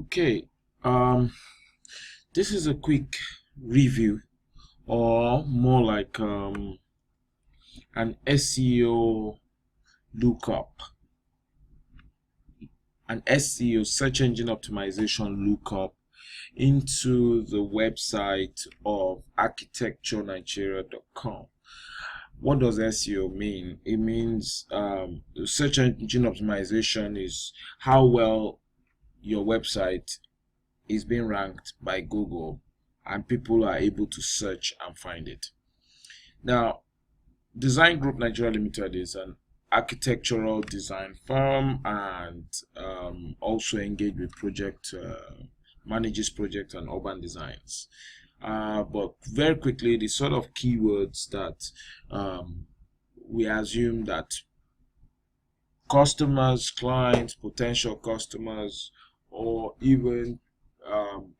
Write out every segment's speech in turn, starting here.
Okay, um, this is a quick review, or more like an SEO lookup, an SEO search engine optimization lookup into the website of architecturenigeria.com. What does SEO mean? It means search engine optimization is how well your website is being ranked by Google and people are able to search and find it. Now, Design Group Nigeria Limited is an architectural design firm and also engaged with manages project and urban designs. But very quickly, the sort of keywords that we assume that customers, clients, potential customers, or even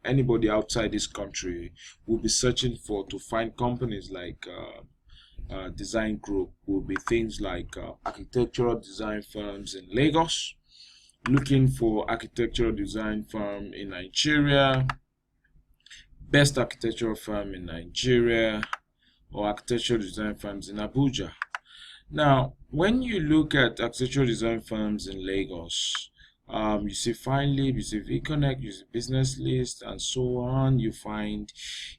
anybody outside this country will be searching for to find companies like Design Group will be things like architectural design firms in Lagos, looking for architectural design firm in Nigeria, best architectural firm in Nigeria, or architectural design firms in Abuja. Now, when you look at architectural design firms in Lagos, you see FineLib, you see VConnect, you see Business List, and so on. You find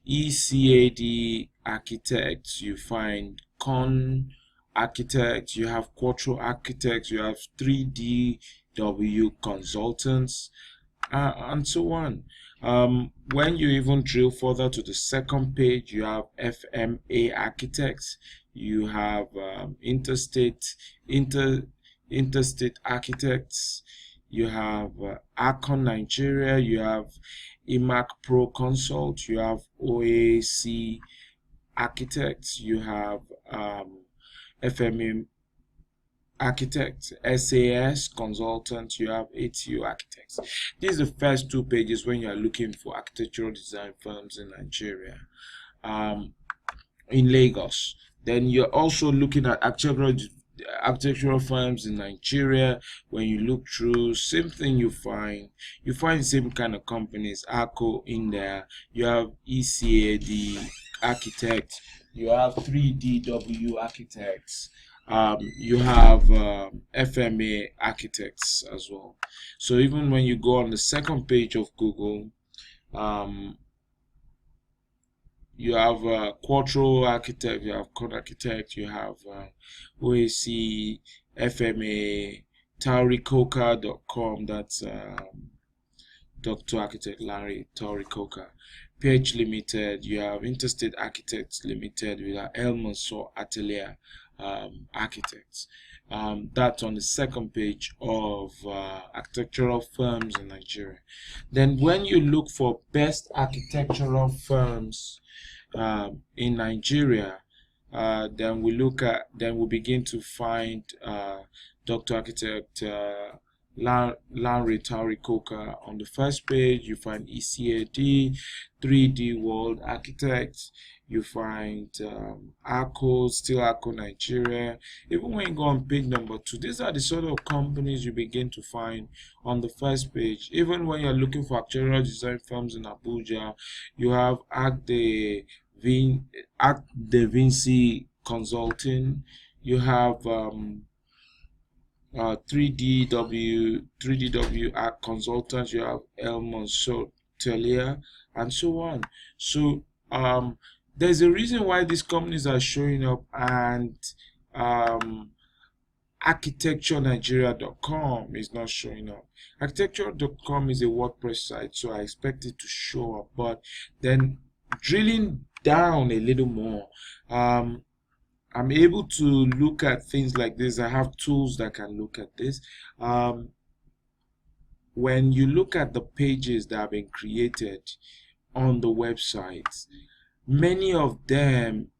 ECAD Architects, you find Con Architects, you have Quattro Architects, you have 3DW Consultants, and so on. When you even drill further to the second page, you have FMA Architects, you have interstate architects, you have Akon Nigeria, you have IMAC Pro Consult, you have OAC Architects, you have FMA Architects, SAS Consultants, you have ATU Architects. These are the first two pages when you are looking for architectural design firms in Nigeria, in Lagos. Then you're also looking at architectural firms in Nigeria. When you look through, same thing you find the same kind of companies, ARCO in there. You have ECAD Architect, you have 3DW Architects, you have FMA Architects as well. So even when you go on the second page of Google, you have Quattro Architect, you have Con Architect, you have OAC, FMA, taurikoka.com, that's Dr. Architect Larry Taurikoka. PH Limited, you have Interstate Architects Limited, you have El Mansour Atelier Architects. That's on the second page of architectural firms in Nigeria. Then when you look for best architectural firms in Nigeria, then we begin to find Dr. Architect Larry Taurikoka on the first page. You find ECAD, 3D World Architects, you find ARCO, still ARCO Nigeria. Even when you go on page number 2, these are the sort of companies you begin to find on the first page. Even when you're looking for architectural design firms in Abuja, you have Arc de Vinci Consulting, you have 3DW Arc Consultants, you have El Mansour Atelier, and so on. So there's a reason why these companies are showing up, and architecturenigeria.com is not showing up. Architecture.com is a WordPress site, so I expect it to show up. But then drilling down a little more, I'm able to look at things like this. I have tools that can look at this. When you look at the pages that have been created on the websites, many of them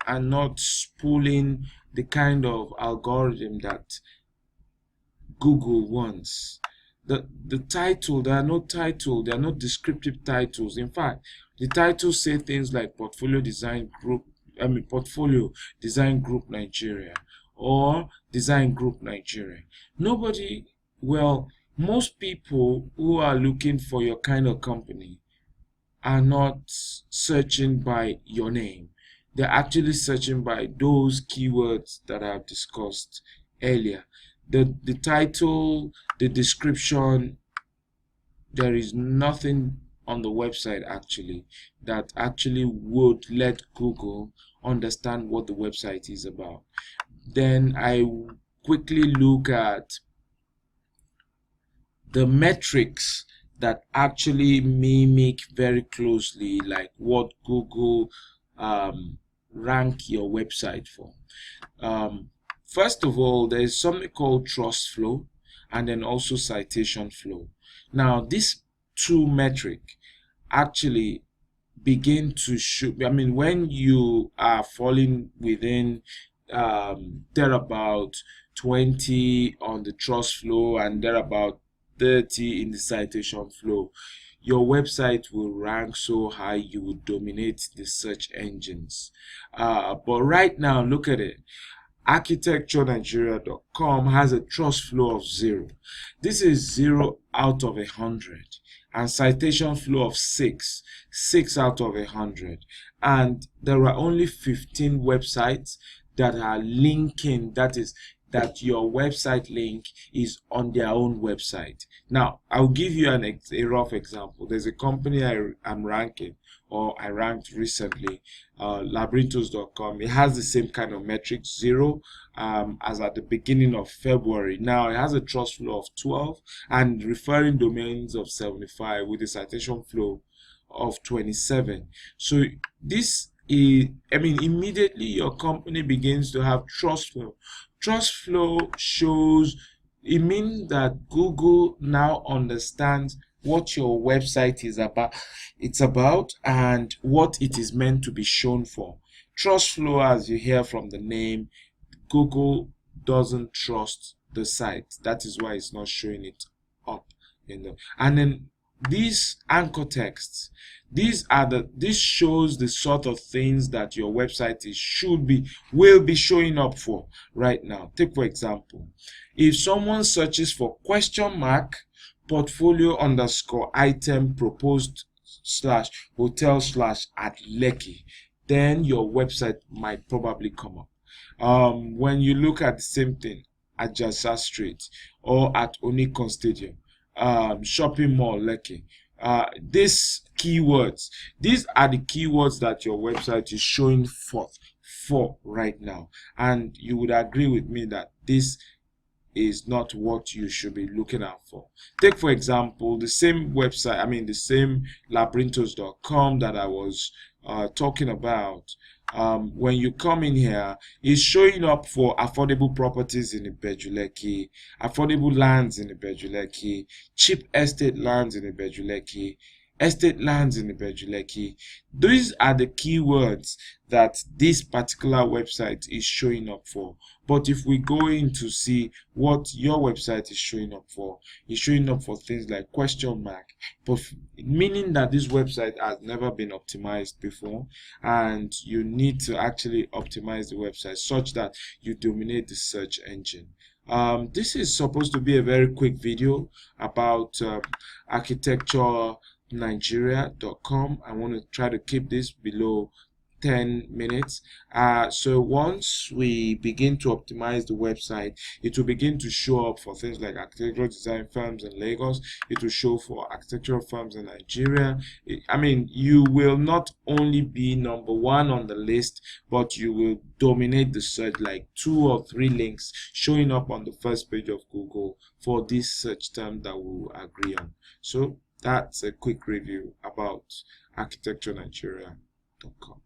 are not spooling the kind of algorithm that Google wants. The title, there are no title, there are no descriptive titles. In fact, the titles say things like Portfolio Design Group Nigeria or Design Group Nigeria. Nobody, well, most people who are looking for your kind of company are not searching by your name. They're actually searching by those keywords that I've discussed earlier. The title, the description, there is nothing on the website actually that actually would let Google understand what the website is about. Then I quickly look at the metrics that actually mimic very closely like what Google rank your website for. First of all, there is something called trust flow and then also citation flow. Now, these two metric actually begin to show, I mean, when you are falling within they're about 20 on the trust flow and they're about 30 in the citation flow, your website will rank so high you will dominate the search engines. But right now, look at it. ArchitectureNigeria.com has a trust flow of 0. This is 0 out of 100, and citation flow of 6 out of 100. And there are only 15 websites that are linking, that is, that your website link is on their own website. Now, I'll give you a rough example. There's a company I'm ranking, or I ranked recently, Labyrinthos.com. It has the same kind of metrics, 0, as at the beginning of February. Now, it has a trust flow of 12 and referring domains of 75 with a citation flow of 27. So this is, I mean, immediately your company begins to have trust flow. Trust flow shows, it means that Google now understands what your website is about, and what it is meant to be shown for. Trust flow, as you hear from the name, Google doesn't trust the site. That is why it's not showing it up in the, and then these anchor texts, this shows the sort of things that your website will be showing up for right now. Take for example, if someone searches for portfolio _ item proposed / hotel / at Lekki, then your website might probably come up. When you look at the same thing at Jasa Street or at Onikon Stadium, shopping mall Lekki, these keywords, these are the keywords that your website is showing forth for right now, and you would agree with me that this is not what you should be looking out for. Take for example the same website, I mean the same Labyrinthos.com that I was talking about. When you come in here, it's showing up for affordable properties in Ibeju Lekki, affordable lands in Ibeju Lekki, cheap estate lands in Ibeju Lekki, estate lands in Ibeju Lekki. These are the keywords that this particular website is showing up for. But if we go in to see what your website is showing up for, it's showing up for things like question mark, but meaning that this website has never been optimized before, and you need to actually optimize the website such that you dominate the search engine. This is supposed to be a very quick video about ArchitectureNigeria.com. I want to try to keep this below 10 minutes. So once we begin to optimize the website, it will begin to show up for things like architectural design firms in Lagos. It will show for architectural firms in Nigeria. I mean, you will not only be number 1 on the list, but you will dominate the search, like 2 or 3 links showing up on the first page of Google for this search term that we will agree on. So that's a quick review about ArchitectureNigeria.com.